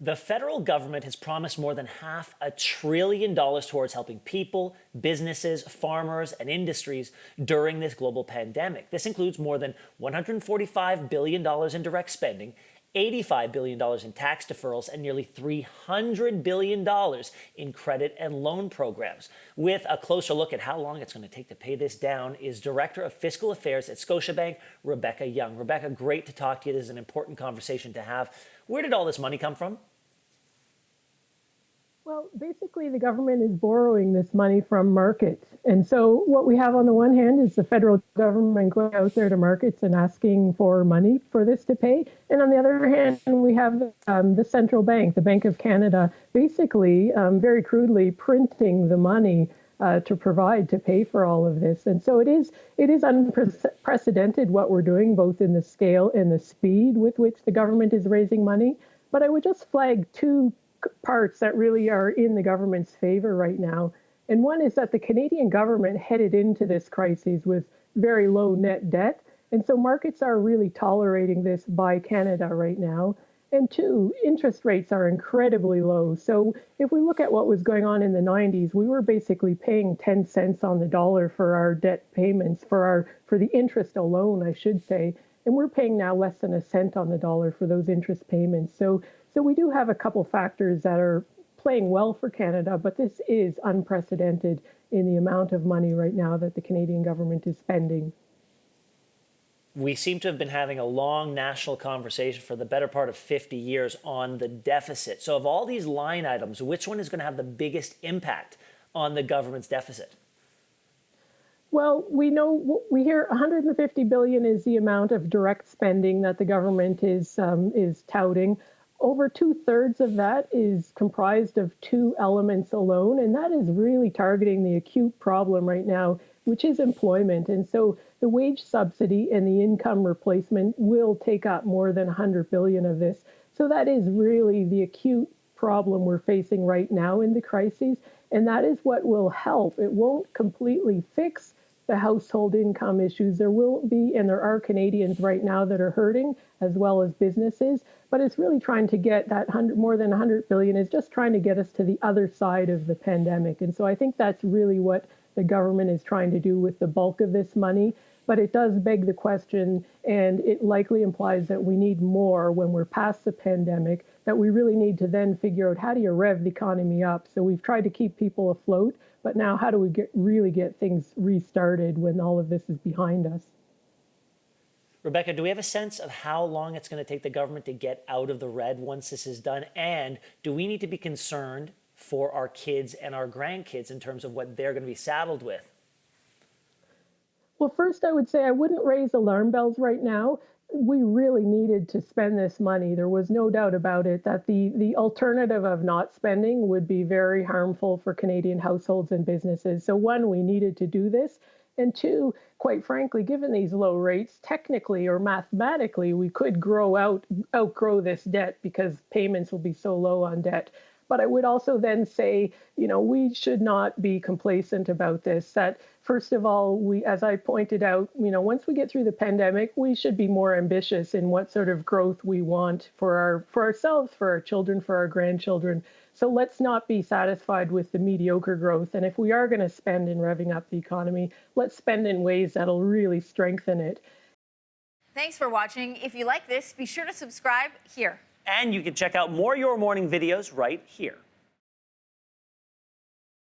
The federal government has promised more than $500 billion towards helping people, businesses, farmers, and industries during this global pandemic. This includes more than $145 billion in direct spending, $85 billion in tax deferrals, and nearly $300 billion in credit and loan programs. With a closer look at how long it's going to take to pay this down is Director of Fiscal Affairs at Scotiabank, Rebekah Young. Rebekah, great to talk to you. This is an important conversation to have. Where did all this money come from? Well, basically, the government is borrowing this money from markets. And so what we have on the one hand is the federal government going out there to markets and asking for money for this to pay. And on the other hand, we have the central bank, the Bank of Canada, basically, very crudely printing the money to provide to pay for all of this. And so it is unprecedented what we're doing, both in the scale and the speed with which the government is raising money. But I would just flag two parts that really are in the government's favor right now. And one is that the Canadian government headed into this crisis with very low net debt. And so markets are really tolerating this by Canada right now. And two, interest rates are incredibly low. So if we look at what was going on in the 90s, we were basically paying 10 cents on the dollar for our debt payments, for the interest alone, I should say. And we're paying now less than a cent on the dollar for those interest payments. So we do have a couple factors that are playing well for Canada, but this is unprecedented in the amount of money right now that the Canadian government is spending. We seem to have been having a long national conversation for the better part of 50 years on the deficit. So of all these line items, which one is going to have the biggest impact on the government's deficit? Well, we hear 150 billion is the amount of direct spending that the government is touting. Over 2/3 of that is comprised of two elements alone, and that is really targeting the acute problem right now, which is employment. And so the wage subsidy and the income replacement will take up more than 100 billion of this. So that is really the acute problem we're facing right now in the crisis, and that is what will help. It won't completely fix the household income issues. There will be, and there are Canadians right now that are hurting, as well as businesses, but it's really trying to get that more than 100 billion is just trying to get us to the other side of the pandemic. And so I think that's really what the government is trying to do with the bulk of this money. But it does beg the question, and it likely implies that we need more when we're past the pandemic, that we really need to then figure out how do you rev the economy up. So we've tried to keep people afloat, but now how do we really get things restarted when all of this is behind us? Rebekah, do we have a sense of how long it's going to take the government to get out of the red once this is done? And do we need to be concerned for our kids and our grandkids in terms of what they're going to be saddled with? Well, first, I would say I wouldn't raise alarm bells right now. We really needed to spend this money. There was no doubt about it that the alternative of not spending would be very harmful for Canadian households and businesses. So one, we needed to do this. And two, quite frankly, given these low rates, technically or mathematically, we could outgrow this debt because payments will be so low on debt. But I would also then say, we should not be complacent about this. That first of all, as I pointed out, once we get through the pandemic, we should be more ambitious in what sort of growth we want for ourselves, for our children, for our grandchildren. So let's not be satisfied with the mediocre growth. And if we are going to spend in revving up the economy, let's spend in ways that'll really strengthen it. Thanks for watching. If you like this, be sure to subscribe here. And you can check out more Your Morning videos right here.